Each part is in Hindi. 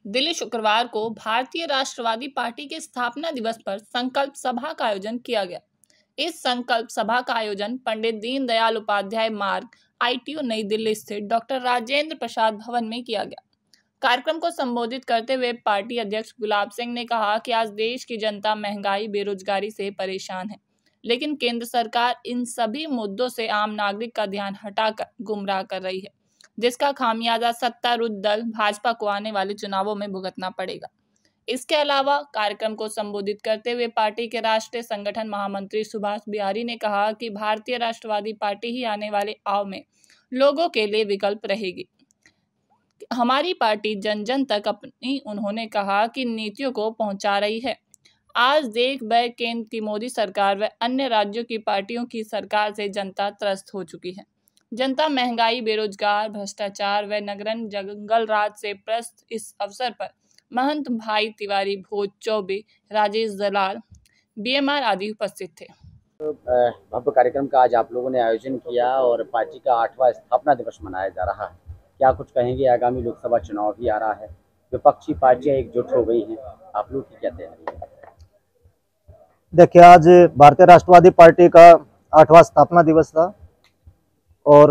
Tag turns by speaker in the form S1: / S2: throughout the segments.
S1: दिल्ली शुक्रवार को भारतीय राष्ट्रवादी पार्टी के स्थापना दिवस पर संकल्प सभा का आयोजन किया गया। इस संकल्प सभा का आयोजन पंडित दीनदयाल उपाध्याय मार्ग ITO नई दिल्ली स्थित डॉक्टर राजेंद्र प्रसाद भवन में किया गया। कार्यक्रम को संबोधित करते हुए पार्टी अध्यक्ष गुलाब सिंह ने कहा कि आज देश की जनता महंगाई, बेरोजगारी से परेशान है, लेकिन केंद्र सरकार इन सभी मुद्दों से आम नागरिक का ध्यान हटाकर गुमराह कर रही है, जिसका खामियाजा सत्तारूढ़ दल भाजपा को आने वाले चुनावों में भुगतना पड़ेगा। इसके अलावा कार्यक्रम को संबोधित करते हुए पार्टी के राष्ट्रीय संगठन महामंत्री सुभाष बिहारी ने कहा कि भारतीय राष्ट्रवादी पार्टी ही आने वाले आव में लोगों के लिए विकल्प रहेगी। हमारी पार्टी जन जन तक अपनी, उन्होंने कहा कि नीतियों को पहुंचा रही है। आज देख व केंद्र की मोदी सरकार व अन्य राज्यों की पार्टियों की सरकार से जनता त्रस्त हो चुकी है। जनता महंगाई, बेरोजगार, भ्रष्टाचार व नगरन जंगल राज से प्रस्त इस अवसर पर महंत भाई तिवारी, भोज चौबे, राजेश दलाल, BMR आदि उपस्थित थे।
S2: भव्य कार्यक्रम का आज आप लोगों ने आयोजन किया और पार्टी का 8वां स्थापना दिवस मनाया जा रहा है। क्या कुछ कहेंगे? आगामी लोकसभा चुनाव भी आ रहा है, विपक्षी पार्टियां एकजुट हो गई हैं, आप लोग की क्या तैयारी है?
S3: देखिए, आज भारतीय राष्ट्रवादी पार्टी का 8वां स्थापना दिवस था और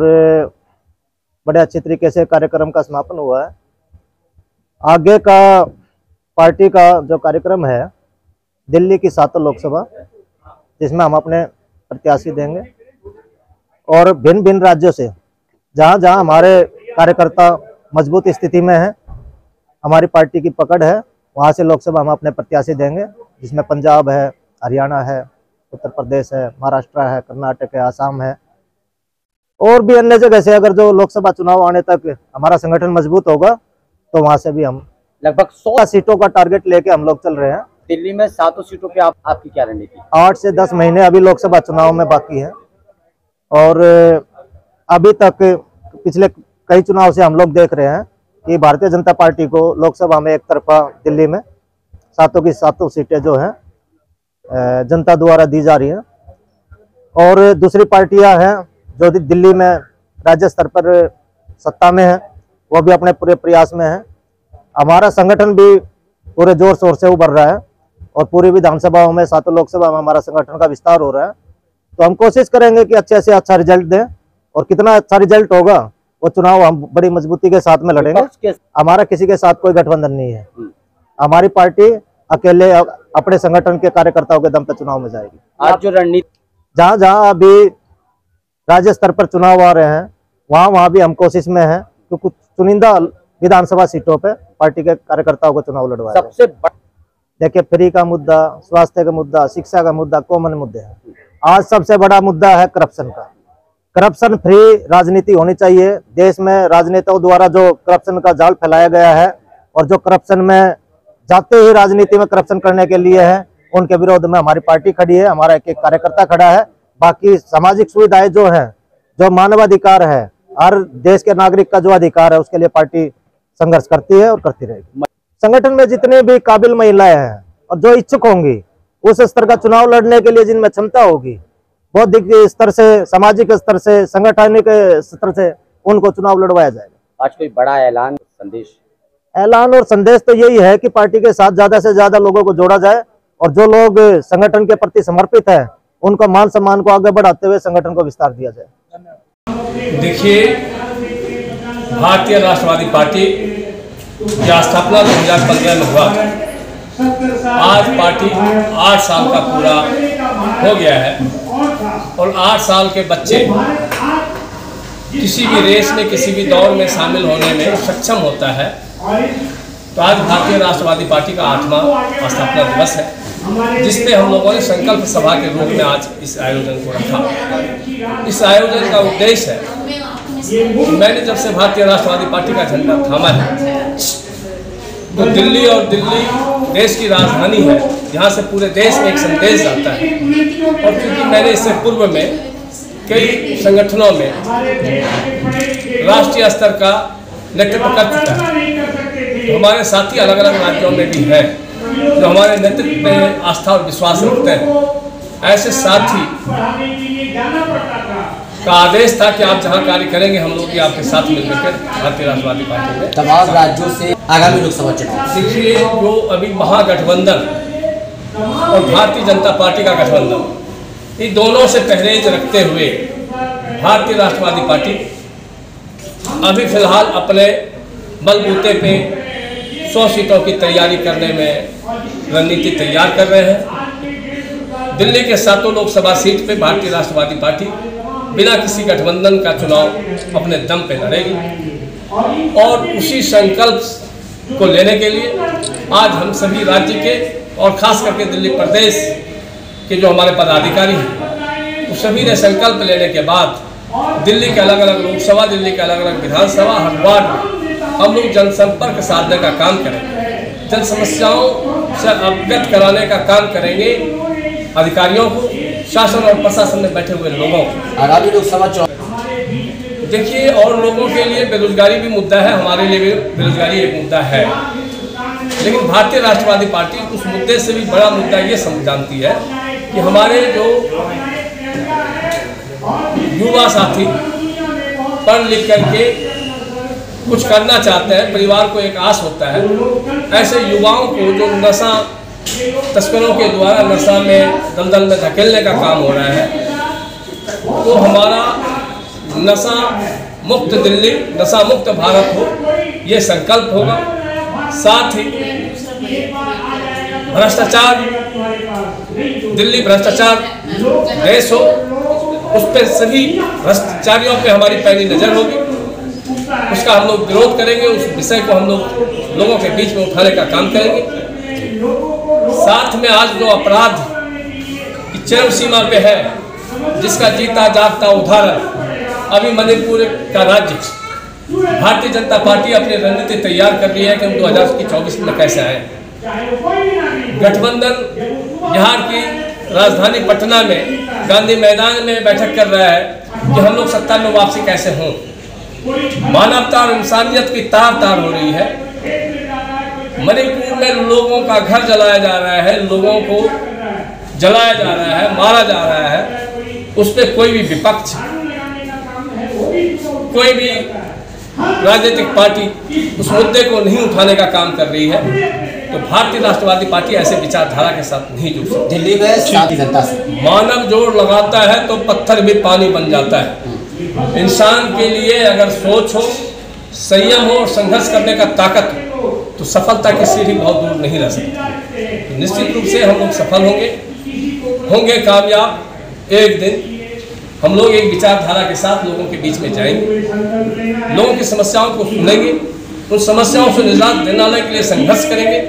S3: बड़े अच्छे तरीके से कार्यक्रम का समापन हुआ है। आगे का पार्टी का जो कार्यक्रम है दिल्ली की 7 लोकसभा, जिसमें हम अपने प्रत्याशी देंगे और भिन्न भिन्न राज्यों से जहां जहां हमारे कार्यकर्ता मजबूत स्थिति में हैं, हमारी पार्टी की पकड़ है, वहां से लोकसभा हम अपने प्रत्याशी देंगे, जिसमें पंजाब है, हरियाणा है, उत्तर प्रदेश है, महाराष्ट्र है, कर्नाटक है, आसाम है और भी अन्य जगह से। अगर जो लोकसभा चुनाव आने तक हमारा संगठन मजबूत होगा तो वहां से भी हम
S2: लगभग 100
S3: सीटों का टारगेट लेके हम लोग चल रहे हैं।
S2: दिल्ली में 7 सीटों पे आपकी क्या रणनीति?
S3: 8 से 10 महीने अभी लोकसभा चुनाव में बाकी है और अभी तक पिछले कई चुनाव से हम लोग देख रहे हैं कि भारतीय जनता पार्टी को लोकसभा में एक तरफा दिल्ली में 7 की 7 सीटें जो हैं जनता द्वारा दी जा रही हैं और दूसरी पार्टियां हैं जो दिल्ली में राज्य स्तर पर सत्ता में है, वो भी अपने पूरे प्रयास में है। हमारा संगठन भी पूरे जोर शोर से उभर रहा है और पूरी विधानसभाओं में 7 लोकसभा में हमारा संगठन का विस्तार हो रहा है। तो हम कोशिश करेंगे कि अच्छे से अच्छा रिजल्ट दें और कितना अच्छा रिजल्ट होगा वो चुनाव हम बड़ी मजबूती के साथ में लड़ेंगे। हमारा किसी के साथ कोई गठबंधन नहीं है, हमारी पार्टी अकेले अपने संगठन के कार्यकर्ताओं के दम पर चुनाव में जाएगी।
S2: आज जो रणनीति
S3: जहां जहां अभी राज्य स्तर पर चुनाव आ रहे हैं वहां भी हम कोशिश में हैं कि कुछ चुनिंदा विधानसभा सीटों पे पार्टी के कार्यकर्ताओं को चुनाव लड़वाए।
S2: सबसे
S3: देखिए, फ्री का मुद्दा, स्वास्थ्य का मुद्दा, शिक्षा का मुद्दा कॉमन मुद्दे हैं। आज सबसे बड़ा मुद्दा है करप्शन का। करप्शन फ्री राजनीति होनी चाहिए। देश में राजनेताओं द्वारा जो करप्शन का जाल फैलाया गया है और जो करप्शन में जाते ही राजनीति में करप्शन करने के लिए है, उनके विरोध में हमारी पार्टी खड़ी है, हमारा एक कार्यकर्ता खड़ा है। बाकी सामाजिक सुविधाएं जो हैं, जो मानवाधिकार है, हर देश के नागरिक का जो अधिकार है, उसके लिए पार्टी संघर्ष करती है और करती रहेगी। संगठन में जितने भी काबिल महिलाएं हैं और जो इच्छुक होंगी, उस स्तर का चुनाव लड़ने के लिए जिनमें क्षमता होगी, बौद्धिक स्तर से, सामाजिक स्तर से, संगठनिक स्तर से, उनको चुनाव लड़वाया जाएगा।
S2: आज कोई बड़ा ऐलान
S3: और संदेश तो यही है कि पार्टी के साथ ज्यादा से ज्यादा लोगों को जोड़ा जाए और जो लोग संगठन के प्रति समर्पित है उनको मान सम्मान को आगे बढ़ाते हुए संगठन को विस्तार दिया जाए।
S4: देखिए, भारतीय राष्ट्रवादी पार्टी की स्थापना 2015 में हुआ। आज पार्टी 8 साल का पूरा हो गया है और 8 साल के बच्चे किसी भी रेस में, किसी भी दौड़ में शामिल होने में सक्षम होता है। तो आज भारतीय राष्ट्रवादी पार्टी का 8वां स्थापना दिवस है, जिसपे हम लोगों ने संकल्प सभा के रूप में आज इस आयोजन को रखा। इस आयोजन का उद्देश्य है, मैंने जब से भारतीय राष्ट्रवादी पार्टी का झंडा थामा है तो दिल्ली देश की राजधानी है, यहाँ से पूरे देश में एक संदेश जाता है। और क्योंकि मैंने इससे पूर्व में कई संगठनों में राष्ट्रीय स्तर का नेतृत्व कर चुका है, तो हमारे साथी अलग अलग राज्यों में भी हैं जो हमारे नेतृत्व में आस्था और विश्वास रखते हैं। ऐसे साथी का आदेश था कि आप जहां कार्य करेंगे हम लोग भी आपके साथ मिलकर भारतीय राष्ट्रवादी पार्टी में
S2: तमाम राज्यों से आगामी लोकसभा चुनाव।
S4: देखिए, जो अभी महागठबंधन और भारतीय जनता पार्टी का गठबंधन, इन दोनों से परहेज रखते हुए भारतीय राष्ट्रवादी पार्टी अभी फिलहाल अपने बलबूते पे 100 सीटों की तैयारी करने में रणनीति तैयार कर रहे हैं। दिल्ली के 7 लोकसभा सीट पे भारतीय राष्ट्रवादी पार्टी बिना किसी गठबंधन का चुनाव अपने दम पे लड़ेगी और उसी संकल्प को लेने के लिए आज हम सभी राज्य के और खास करके दिल्ली प्रदेश के जो हमारे पदाधिकारी हैं, तो सभी ने संकल्प लेने के बाद दिल्ली के अलग अलग लोकसभा, दिल्ली के अलग अलग विधानसभा, हर वार्ड में हम लोग जनसंपर्क साधने का काम करेंगे, जन समस्याओं से अवगत कराने का काम करेंगे अधिकारियों को, शासन और प्रशासन में बैठे हुए लोगों को।
S2: आगामी लोकसभा चुनाव
S4: देखिए, और लोगों के लिए बेरोजगारी भी मुद्दा है, हमारे लिए भी बेरोजगारी एक मुद्दा है, लेकिन भारतीय राष्ट्रवादी पार्टी उस मुद्दे से भी बड़ा मुद्दा ये समझ जानती है कि हमारे जो युवा साथी पढ़ लिख करके कुछ करना चाहते हैं, परिवार को एक आस होता है, ऐसे युवाओं को जो नशा तस्करों के द्वारा नशा में दलदल में धकेलने का काम हो रहा है, तो हमारा नशा मुक्त दिल्ली, नशा मुक्त भारत हो, ये संकल्प होगा। साथ ही भ्रष्टाचार, दिल्ली भ्रष्टाचार देश हो, उस पर सभी भ्रष्टाचारियों पे हमारी पैनी नजर होगी, उसका हम लोग विरोध करेंगे, उस विषय को हम लोग लोगों के बीच में उठाने का काम करेंगे। साथ में आज जो अपराध की चरम सीमा पे है, जिसका जीता जागता उदाहरण अभी मणिपुर का राज्य, भारतीय जनता पार्टी अपनी रणनीति तैयार कर रही है कि हम 2024 में कैसे आए। गठबंधन बिहार की राजधानी पटना में गांधी मैदान में बैठक कर रहा है कि हम लोग सत्ता में वापसी कैसे हों। मानवता और इंसानियत की तार तार हो रही है। मणिपुर में लोगों का घर जलाया जा रहा है, लोगों को जलाया जा रहा है, मारा जा रहा है, उस पर कोई भी विपक्ष, कोई भी राजनीतिक पार्टी उस मुद्दे को नहीं उठाने का काम कर रही है, तो भारतीय राष्ट्रवादी पार्टी ऐसे विचारधारा के साथ नहीं जुड़ सकती।
S2: दिल्ली में साथी जनता से
S4: मानव जोड़ लगाता है तो पत्थर भी पानी बन जाता है। इंसान के लिए अगर सोच हो, संयम हो और संघर्ष करने का ताकत हो, तो सफलता की सीढ़ी बहुत दूर नहीं रह सकती। तो निश्चित रूप से हम लोग सफल होंगे कामयाब। एक दिन हम लोग एक विचारधारा के साथ लोगों के बीच में जाएंगे, लोगों की समस्याओं को सुनेंगे, उन समस्याओं से निजात दिलाने के लिए संघर्ष करेंगे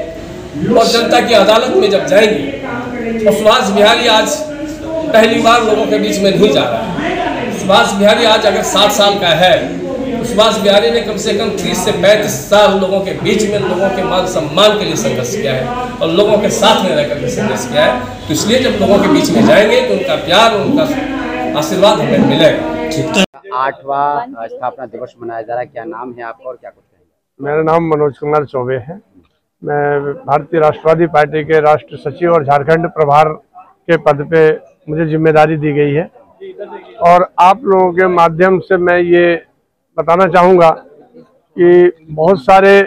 S4: और जनता की अदालत में जब जाएंगे। और सुभाष बिहारी आज पहली बार लोगों के बीच में नहीं जा रहा है। सुभाष बिहारी आज अगर 60 साल का है, तो सुभाष बिहारी ने कम से कम 30 से 35 साल लोगों के बीच में लोगों के मान सम्मान के लिए संघर्ष किया है और लोगों के साथ में रहकर के संघर्ष किया है। तो इसलिए जब लोगों के बीच में जाएंगे तो उनका प्यार, उनका आशीर्वाद हमें मिलेगा।
S2: 8वां स्थापना दिवस मनाया जा रहा है, क्या नाम है आपका और क्या कुछ कहेंगे?
S5: मेरा नाम मनोज कुमार चौबे है। मैं भारतीय राष्ट्रवादी पार्टी के राष्ट्र सचिव और झारखंड प्रभार के पद पे मुझे जिम्मेदारी दी गई है और आप लोगों के माध्यम से मैं ये बताना चाहूँगा कि बहुत सारे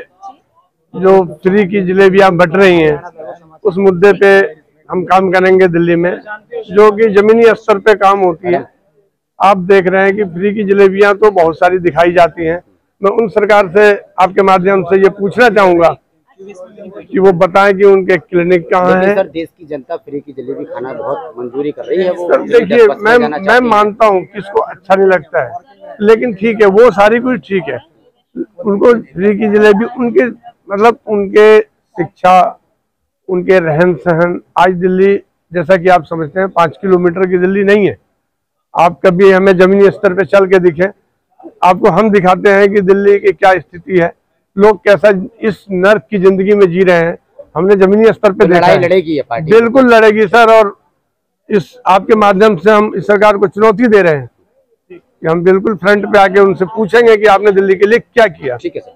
S5: जो फ्री की जलेबियाँ बट रही हैं, उस मुद्दे पे हम काम करेंगे दिल्ली में, जो कि जमीनी स्तर पे काम होती है। आप देख रहे हैं कि फ्री की जलेबियाँ तो बहुत सारी दिखाई जाती हैं। मैं उन सरकार से आपके माध्यम से ये पूछना चाहूँगा कि वो बताएं कि उनके क्लिनिक कहाँ है।
S2: सर, देश की जनता फ्री की जलेबी खाना बहुत मंजूरी कर रही है। वो
S5: सर देखिए, मैं मानता हूँ किसको अच्छा नहीं लगता है, लेकिन ठीक है, वो सारी कुछ ठीक है। उनको फ्री की जलेबी उनके मतलब उनके शिक्षा, उनके रहन सहन, आज दिल्ली जैसा कि आप समझते हैं 5 किलोमीटर की दिल्ली नहीं है। आप कभी हमें जमीनी स्तर पे चल के दिखें, आपको हम दिखाते हैं कि दिल्ली की क्या स्थिति है, लोग कैसा इस नर्क की जिंदगी में जी रहे हैं। हमने जमीनी स्तर पे देखा है।
S2: लड़ेगी पार्टी,
S5: बिल्कुल लड़ेगी सर, और इस आपके माध्यम से हम इस सरकार को चुनौती दे रहे हैं कि हम बिल्कुल फ्रंट पे आके उनसे पूछेंगे कि आपने दिल्ली के लिए क्या किया।
S2: ठीक है सर।